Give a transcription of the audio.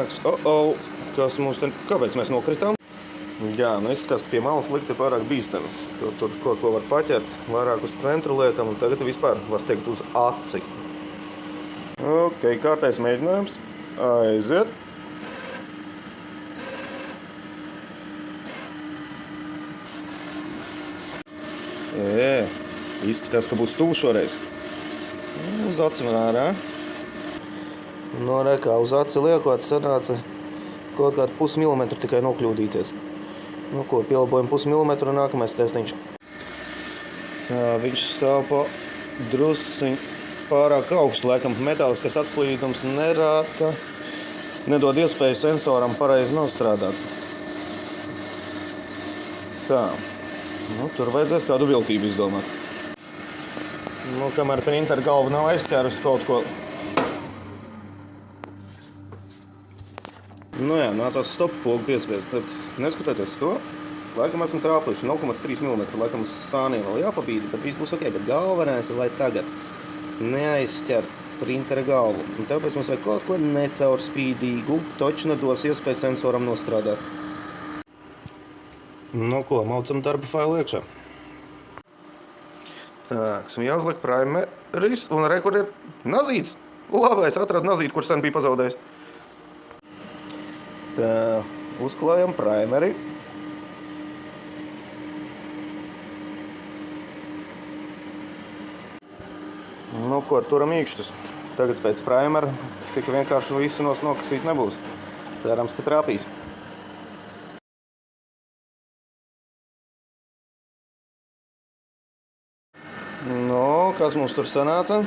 Nāks. Kas mums te... Kāpēc mēs nokritām? Jā, nu izskatās, ka pie malas likt ir pārāk bīstami. Tur kaut ko var paķert, vairāk uz centru liekam, un tagad vispār, var teikt, uz aci. Ok, kārtais mēģinājums. Aiziet. Izskatās, ka būs tuvu šoreiz. Uz aci vērā. No rekā uz aci liekot, sanāca kaut kādu pusmilimetru tikai nokļūdīties. Nu ko, pielabojam pusmilimetru un nākamais testiņš. Tā, viņš stāv pa drusciņ pārāk augstu, laikam metāliskais atsplīdums nerāda, nedod iespēju sensoram pareizi nostrādāt. Tā, nu tur vajadzēs kādu viltību izdomāt. Nu, kamēr printera galva nav aizķērusi kaut ko. Nu jā, nācās stopu pogu piespiest, bet neskatoties to, laikam esam trāpuši 0,3 mm, laikam uz sāniem vēl jāpabīda, bet viss būs ok, bet galvenais ir, lai tagad neaizķer printera galvu. Un tāpēc mums vajag kaut ko necaurspīdīgu, taču nedos iespēju sensoram nostrādāt. Nu ko, maucam darba failu iekšā. Tā, jāuzliek primeris, un re, kur ir nazīts. Labais, atradu nazīti, kur sen bija pazaudējis. Tā, uzklājam primeri. Nu, ko, turam īkštus. Tagad pēc primera tik vienkārši visu nokasīt nebūs. Cerams, ka trāpīs. Nu, kas mums tur sanāca?